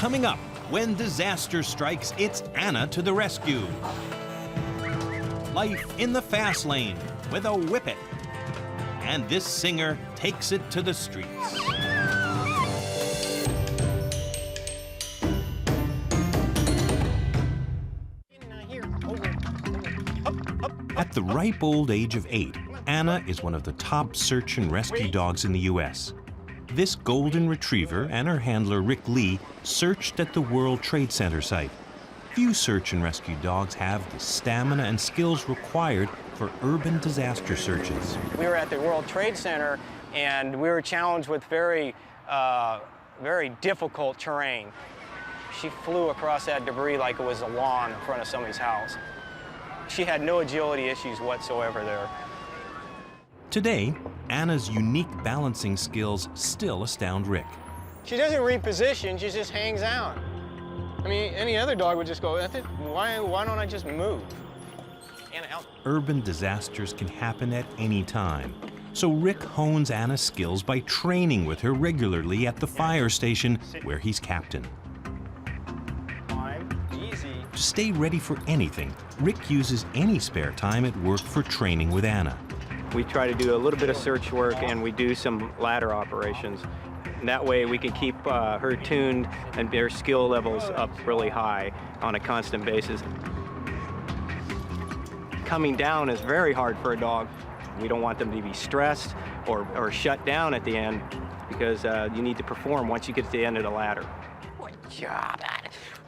Coming up, when disaster strikes, it's Anna to the rescue. Life in the fast lane with a Whippet. And this singer takes it to the streets. At the ripe old age of 8, Anna is one of the top search and rescue dogs in the U.S. This golden retriever and her handler Rick Lee searched at the World Trade Center site. Few search and rescue dogs have the stamina and skills required for urban disaster searches. We were at the World Trade Center and we were challenged with very difficult terrain. She flew across that debris like it was a lawn in front of somebody's house. She had no agility issues whatsoever there. Today, Anna's unique balancing skills still astound Rick. She doesn't reposition, she just hangs out. I mean, any other dog would just go, why don't I just move? Anna, out. Urban disasters can happen at any time. So Rick hones Anna's skills by training with her regularly at the fire station where he's captain. Easy. To stay ready for anything, Rick uses any spare time at work for training with Anna. We try to do a little bit of search work and we do some ladder operations. And that way we can keep her tuned and their skill levels up really high on a constant basis. Coming down is very hard for a dog. We don't want them to be stressed or shut down at the end because you need to perform once you get to the end of the ladder. Good job.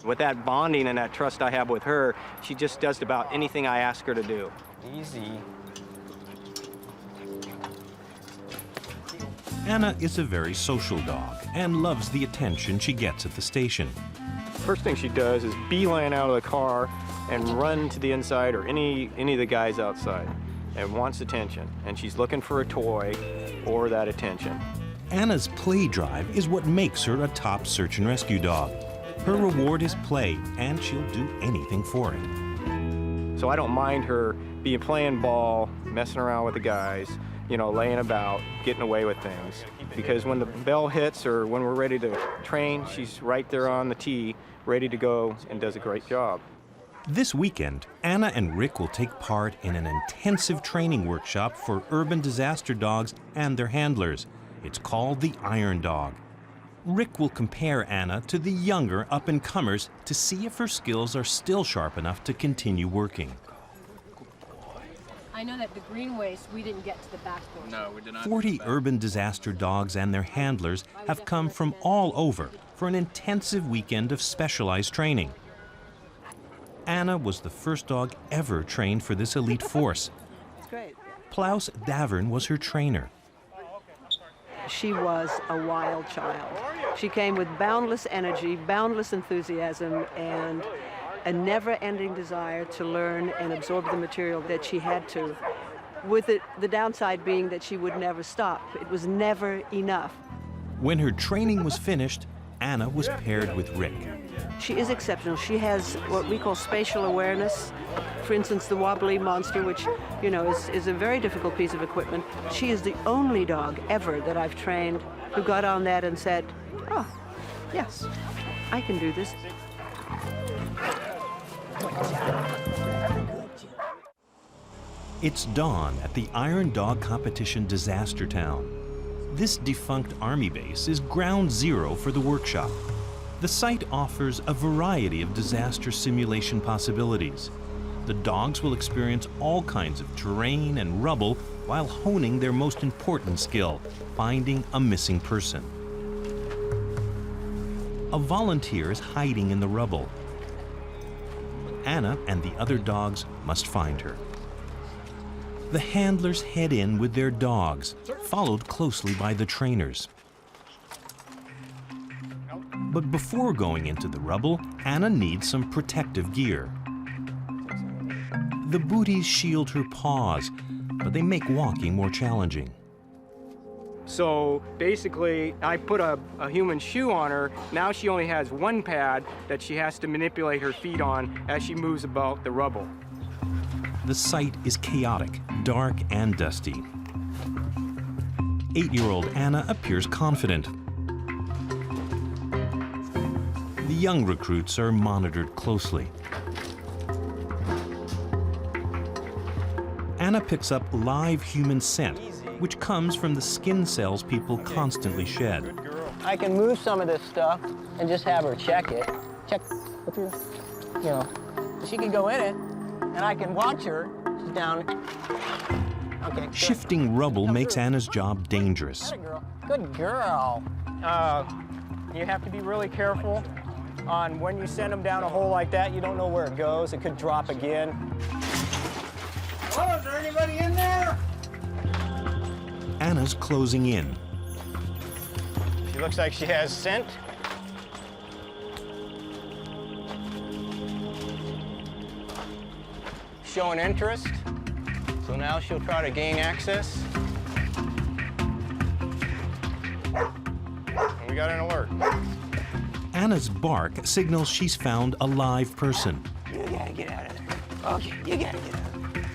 With that bonding and that trust I have with her, she just does about anything I ask her to do. Easy. Anna is a very social dog and loves the attention she gets at the station. First thing she does is beeline out of the car and run to the inside or any of the guys outside and wants attention. And she's looking for a toy or that attention. Anna's play drive is what makes her a top search and rescue dog. Her reward is play, and she'll do anything for it. So I don't mind her playing ball, messing around with the guys, you know, laying about, getting away with things. Because when the bell hits or when we're ready to train, she's right there on the tee, ready to go, and does a great job. This weekend, Anna and Rick will take part in an intensive training workshop for urban disaster dogs and their handlers. It's called the Iron Dog. Rick will compare Anna to the younger up-and-comers to see if her skills are still sharp enough to continue working. I know that the green waste, we didn't get to the back door. No, we did not. 40 urban disaster dogs and their handlers have come from all over for an intensive weekend of specialized training. Anna was the first dog ever trained for this elite force. Klaus Davern was her trainer. She was a wild child. She came with boundless energy, boundless enthusiasm, and a never-ending desire to learn and absorb the material that she had to, with the downside being that she would never stop. It was never enough. When her training was finished, Anna was paired with Rick. She is exceptional. She has what we call spatial awareness. For instance, the wobbly monster, which, you know, is a very difficult piece of equipment. She is the only dog ever that I've trained who got on that and said, oh, yes, I can do this. It's dawn at the Iron Dog Competition Disaster Town. This defunct army base is ground zero for the workshop. The site offers a variety of disaster simulation possibilities. The dogs will experience all kinds of terrain and rubble while honing their most important skill, finding a missing person. A volunteer is hiding in the rubble. Anna and the other dogs must find her. The handlers head in with their dogs, followed closely by the trainers. But before going into the rubble, Anna needs some protective gear. The booties shield her paws, but they make walking more challenging. So basically, I put a human shoe on her. Now she only has one pad that she has to manipulate her feet on as she moves about the rubble. The site is chaotic, dark, and dusty. 8-year-old Anna appears confident. The young recruits are monitored closely. Anna picks up live human scent, which comes from the skin cells people constantly shed. I can move some of this stuff and just have her check it. Check with her, you know. She can go in it, and I can watch her. She's down. Okay. Good. Shifting rubble makes Anna's job dangerous. Good girl. You have to be really careful on when you send them down a hole like that. You don't know where it goes. It could drop again. Oh, is there anybody in there? Anna's closing in. She looks like she has scent. Showing interest. So now she'll try to gain access. And we got an alert. Anna's bark signals she's found a live person. You gotta get out of there. Okay, you gotta get out.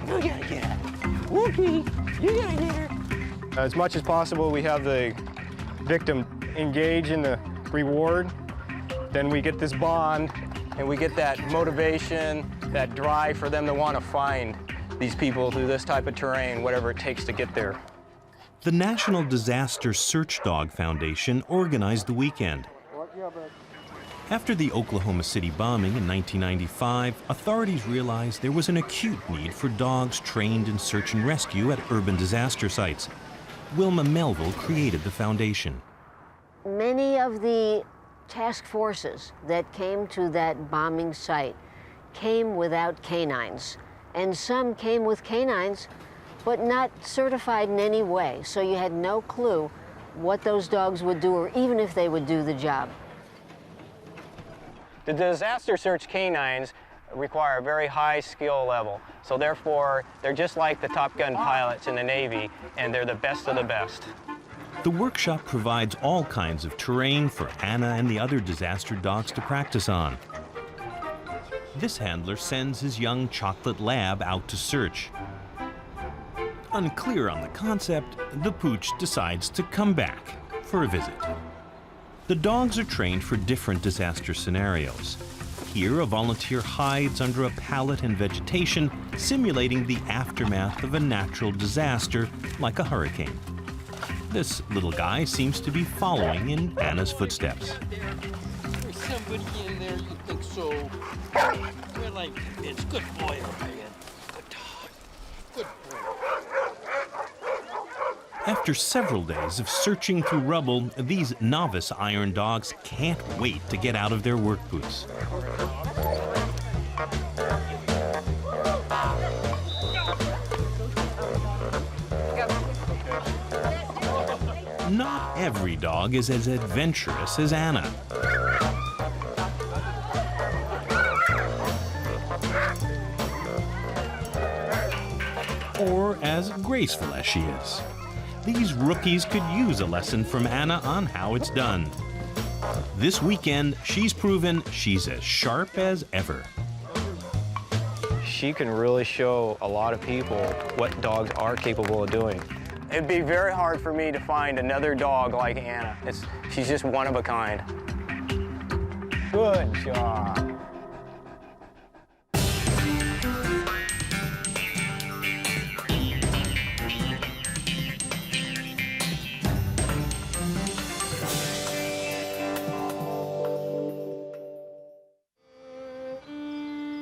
You gotta get out. Whoopee, you gotta get her. As much as possible, we have the victim engage in the reward. Then we get this bond, and we get that motivation, that drive for them to want to find these people through this type of terrain, whatever it takes to get there. The National Disaster Search Dog Foundation organized the weekend. After the Oklahoma City bombing in 1995, authorities realized there was an acute need for dogs trained in search and rescue at urban disaster sites. Wilma Melville created the foundation. Many of the task forces that came to that bombing site came without canines, and some came with canines but not certified in any way, so you had no clue what those dogs would do or even if they would do the job. The disaster search canines require a very high skill level, so therefore they're just like the Top Gun pilots in the Navy, and they're the best of the best. The workshop provides all kinds of terrain for Anna and the other disaster dogs to practice on. This handler sends his young chocolate lab out to search. Unclear on the concept, the pooch decides to come back for a visit. The dogs are trained for different disaster scenarios. Here, a volunteer hides under a pallet in vegetation, simulating the aftermath of a natural disaster like a hurricane. This little guy seems to be following in Anna's footsteps. There's somebody in there, you think so? Well, I'm convinced. Good boy, Ryan. Good dog. Good boy. After several days of searching through rubble, these novice iron dogs can't wait to get out of their work boots. Not every dog is as adventurous as Anna. Or as graceful as she is. These rookies could use a lesson from Anna on how it's done. This weekend, she's proven she's as sharp as ever. She can really show a lot of people what dogs are capable of doing. It'd be very hard for me to find another dog like Anna. She's just one of a kind. Good job.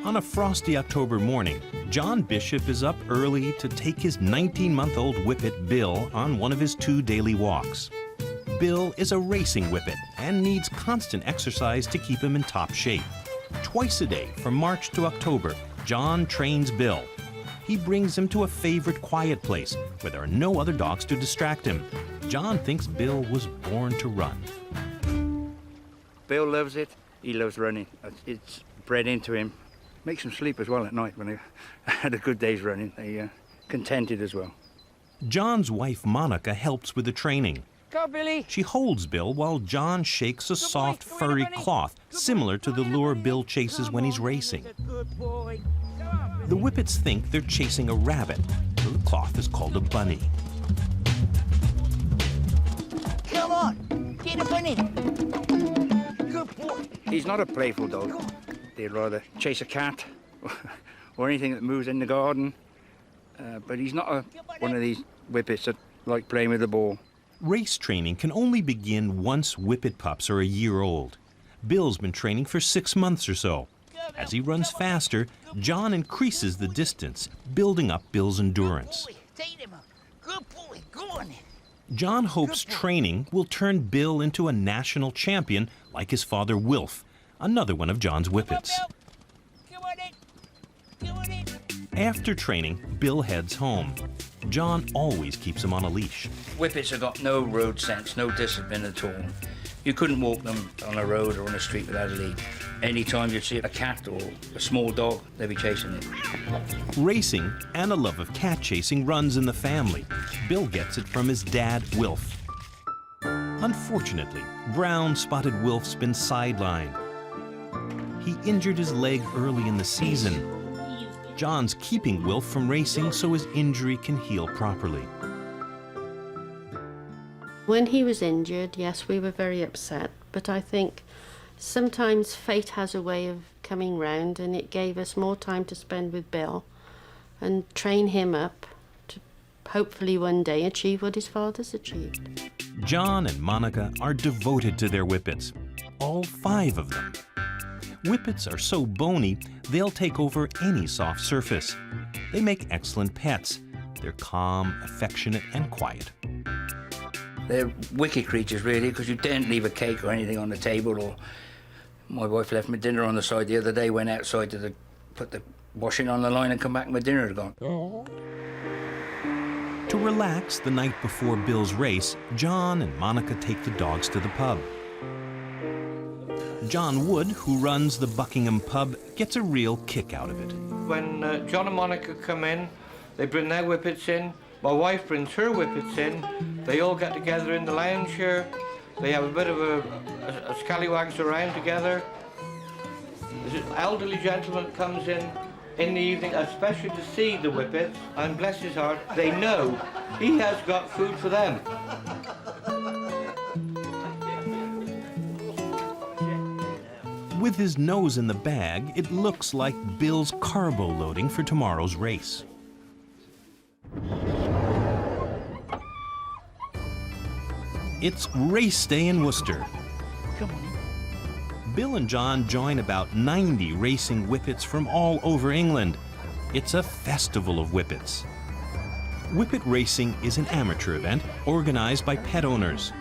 On a frosty October morning, John Bishop is up early to take his 19-month-old Whippet, Bill, on one of his 2 daily walks. Bill is a racing Whippet and needs constant exercise to keep him in top shape. Twice a day from March to October, John trains Bill. He brings him to a favorite quiet place where there are no other dogs to distract him. John thinks Bill was born to run. Bill loves it. He loves running. It's bred into him. Makes him sleep as well at night when they had a good day's running. They contented as well. John's wife Monica helps with the training. Go, Billy. She holds Bill while John shakes a soft, furry cloth similar to the lure Bill chases when he's racing. Good boy. The Whippets think they're chasing a rabbit, so the cloth is called a bunny. Come on. Get a bunny. Good boy. He's not a playful dog. He'd rather chase a cat or anything that moves in the garden. But he's not one of these Whippets that like playing with the ball. Race training can only begin once Whippet pups are a year old. Bill's been training for 6 months or so. As he runs faster, John increases the distance, building up Bill's endurance. Good boy, go on. John hopes training will turn Bill into a national champion like his father Wilf, another one of John's Whippets. After training, Bill heads home. John always keeps him on a leash. Whippets have got no road sense, no discipline at all. You couldn't walk them on a road or on a street without a lead. Anytime you'd see a cat or a small dog, they'd be chasing it. Racing and a love of cat chasing runs in the family. Bill gets it from his dad, Wilf. Unfortunately, brown-spotted Wilf's been sidelined. He injured his leg early in the season. John's keeping Wilf from racing so his injury can heal properly. When he was injured, yes, we were very upset, but I think sometimes fate has a way of coming round, and it gave us more time to spend with Bill and train him up to hopefully one day achieve what his father's achieved. John and Monica are devoted to their Whippets, all 5 of them. Whippets are so bony, they'll take over any soft surface. They make excellent pets. They're calm, affectionate, and quiet. They're wicked creatures, really, because you daren't leave a cake or anything on the table. Or my wife left me dinner on the side the other day, went outside to put the washing on the line and come back and my dinner had gone. To relax the night before Bill's race, John and Monica take the dogs to the pub. John Wood, who runs the Buckingham pub, gets a real kick out of it. When John and Monica come in, they bring their Whippets in. My wife brings her Whippets in. They all get together in the lounge here. They have a bit of a scallywags around together. There's an elderly gentleman that comes in the evening, especially to see the Whippets, and bless his heart, they know he has got food for them. With his nose in the bag, it looks like Bill's carbo loading for tomorrow's race. It's race day in Worcester. Bill and John join about 90 racing Whippets from all over England. It's a festival of Whippets. Whippet racing is an amateur event organized by pet owners.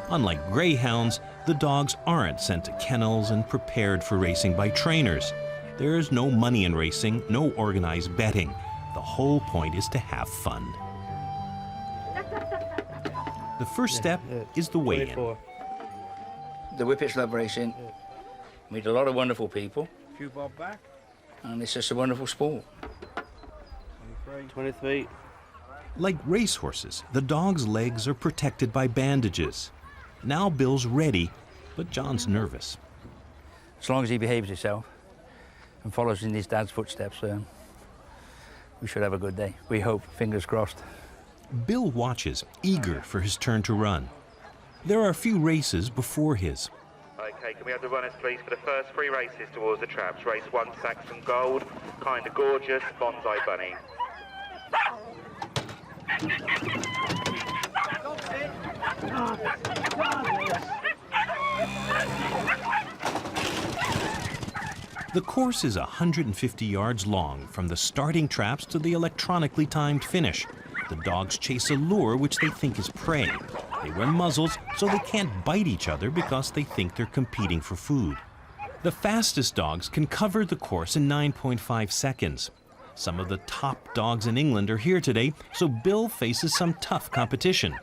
Unlike greyhounds, the dogs aren't sent to kennels and prepared for racing by trainers. There's no money in racing, no organized betting. The whole point is to have fun. The first step is the weigh-in. The Whippets love racing. Meet a lot of wonderful people. Few bob back. And it's just a wonderful sport. 23. Like racehorses, the dog's legs are protected by bandages. Now Bill's ready, but John's nervous. As long as he behaves himself and follows in his dad's footsteps, we should have a good day. We hope, fingers crossed. Bill watches, eager for his turn to run. There are a few races before his. Okay, can we have the runners, please, for the first 3 races towards the traps? Race 1, Saxon Gold, Kinda Gorgeous, Bonsai Bunny. The course is 150 yards long, from the starting traps to the electronically timed finish. The dogs chase a lure which they think is prey. They wear muzzles so they can't bite each other because they think they're competing for food. The fastest dogs can cover the course in 9.5 seconds. Some of the top dogs in England are here today, so Bill faces some tough competition.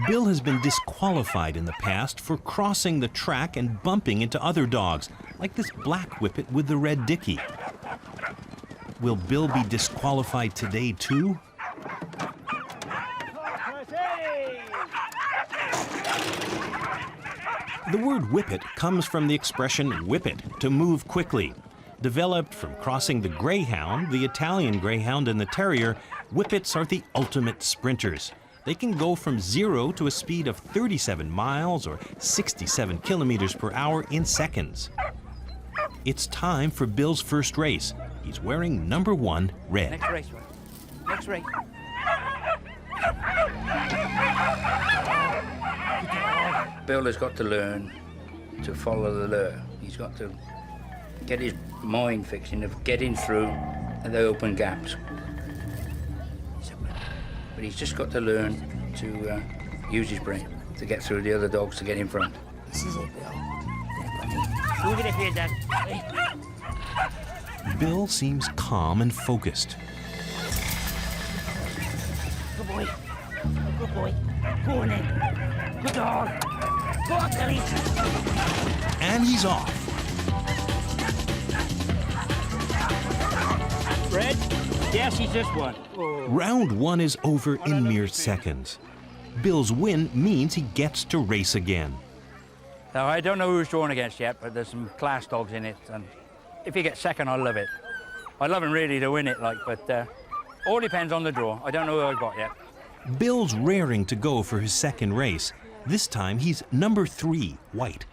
Bill has been disqualified in the past for crossing the track and bumping into other dogs, like this black Whippet with the red dicky. Will Bill be disqualified today too? The word Whippet comes from the expression whippet, to move quickly. Developed from crossing the greyhound, the Italian greyhound, and the terrier, Whippets are the ultimate sprinters. They can go from 0 to a speed of 37 miles or 67 kilometers per hour in seconds. It's time for Bill's first race. He's wearing number 1 red. Next race. Next race. Bill has got to learn to follow the lure. He's got to get his mind fixing of getting through the open gaps. But he's just got to learn to use his brain to get through the other dogs to get in front. This is it, Bill. Move it up here, Dad. Bill seems calm and focused. Good boy. Good boy. Go on then. Good dog. Go on, Billy. And he's off. Red? Yes, he's this one. Round 1 is over in mere seconds. Bill's win means he gets to race again. Now, I don't know who he's drawn against yet, but there's some class dogs in it. And if he gets second, I love it. I'd love him really to win it, but all depends on the draw. I don't know who I've got yet. Bill's raring to go for his second race. This time he's number 3, white.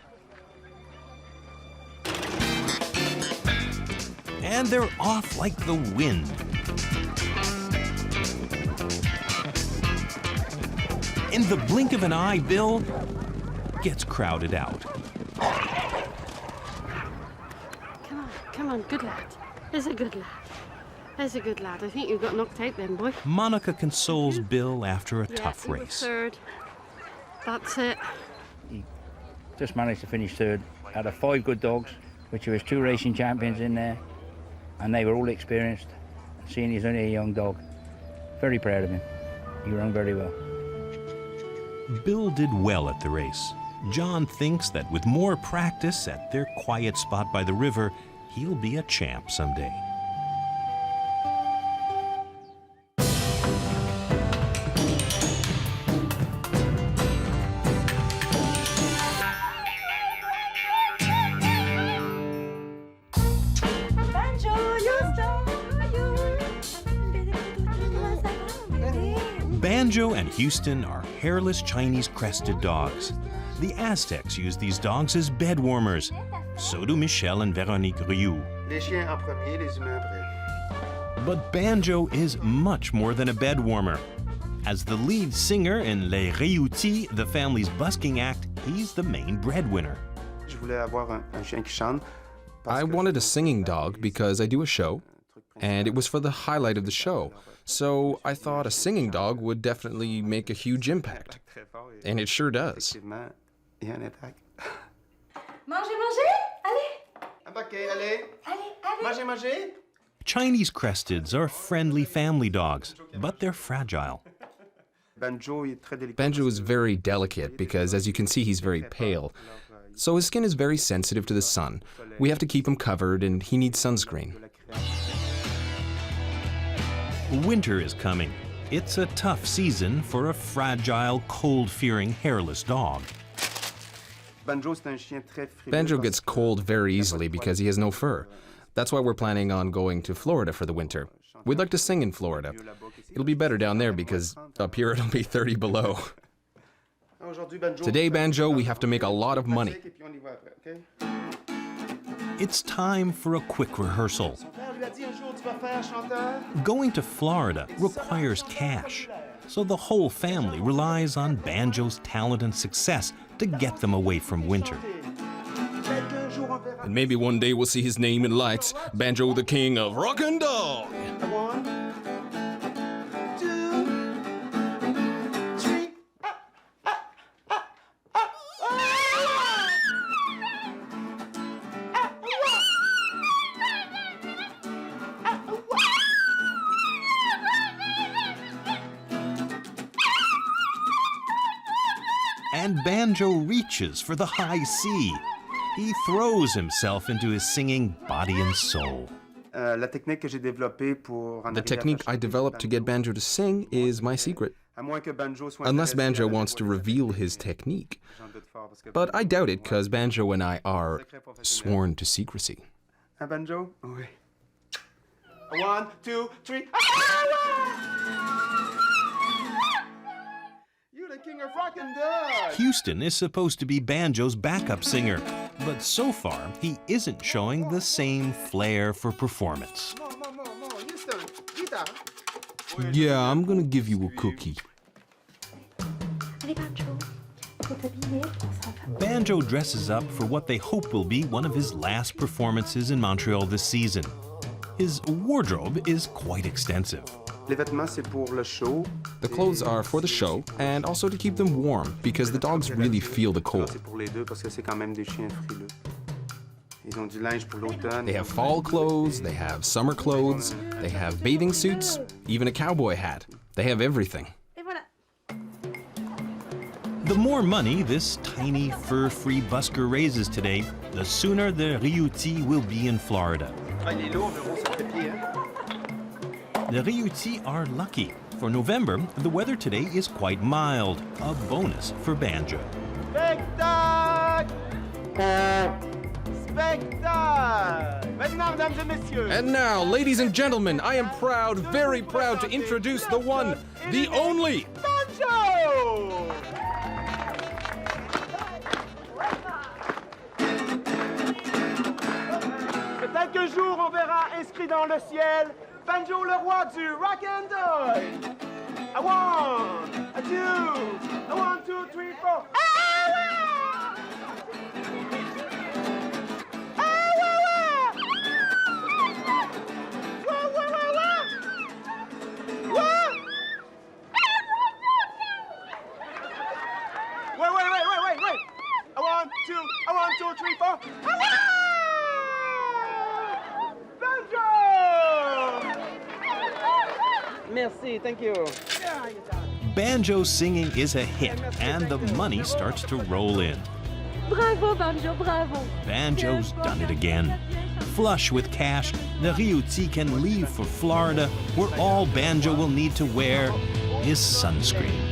And they're off like the wind. In the blink of an eye, Bill gets crowded out. Come on, good lad. There's a good lad. There's a good lad. I think you got knocked out then, boy. Monica consoles Bill after a tough he was race. third. That's it. He just managed to finish third out of 5 good dogs, which there was 2 racing champions in there, and they were all experienced. Seeing he's only a young dog, very proud of him. He ran very well. Bill did well at the race. John thinks that with more practice at their quiet spot by the river, he'll be a champ someday. Banjo and Houston are hairless Chinese crested dogs. The Aztecs use these dogs as bed warmers. So do Michel and Véronique Rioux. Les chiens en premier, les humains après. But Banjo is much more than a bed warmer. As the lead singer in Les Réutis, the family's busking act, he's the main breadwinner. Je voulais avoir un chien qui chante. I wanted a singing dog because I do a show, and it was for the highlight of the show. So I thought a singing dog would definitely make a huge impact. And it sure does. Mangez, mangez, allez. Un paquet, allez. Mangez, mangez. Chinese cresteds are friendly family dogs, but they're fragile. Banjo is very delicate because, as you can see, he's very pale. So his skin is very sensitive to the sun. We have to keep him covered, and he needs sunscreen. Winter is coming. It's a tough season for a fragile, cold-fearing, hairless dog. Banjo gets cold very easily because he has no fur. That's why we're planning on going to Florida for the winter. We'd like to sing in Florida. It'll be better down there because up here it'll be 30 below. Today, Banjo, we have to make a lot of money. It's time for a quick rehearsal. Going to Florida requires cash, so the whole family relies on Banjo's talent and success to get them away from winter. And maybe one day we'll see his name in lights, Banjo the King of Rock and Dog. And Banjo reaches for the high C. He throws himself into his singing body and soul. The technique I developed to get Banjo to sing is my secret. Unless Banjo wants to reveal his technique. But I doubt it, because Banjo and I are sworn to secrecy. Banjo? Oui. 1, 2, 3. king of rock and roll. Houston is supposed to be Banjo's backup singer, but so far he isn't showing the same flair for performance. Houston, guitar. Yeah, I'm gonna give you a cookie. Banjo dresses up for what they hope will be one of his last performances in Montreal this season. His wardrobe is quite extensive. Les vêtements, c'est pour le show. The clothes are for the show and also to keep them warm because the dogs really feel the cold. C'est pour les deux parce que c'est quand même des chiens frileux. Ils ont du linge pour l'automne. They have fall clothes, they have summer clothes, they have bathing suits, even a cowboy hat. They have everything. The more money this tiny fur-free busker raises today, the sooner the Riouti will be in Florida. Il est lourd, mais bon, ça fait pied, hein? The Riouti are lucky. For November, the weather today is quite mild, a bonus for Banjo. Spectacle! Spectacle! Maintenant, mesdames et messieurs. And now, ladies and gentlemen, I am proud, very proud to introduce the one, the only Banjo! Peut-être qu'un jour on verra inscrit dans le ciel Banjo, le roi du rock and roll. A one, a two, a 1, 2, 3, 4. Wait. A 1, 2, a 1, 2, 3, 4. Banjo! Merci, thank you. Banjo singing is a hit, and the money starts to roll in. Bravo, Banjo, bravo. Banjo's done it again. Flush with cash, the Riouti can leave for Florida, where all Banjo will need to wear is sunscreen.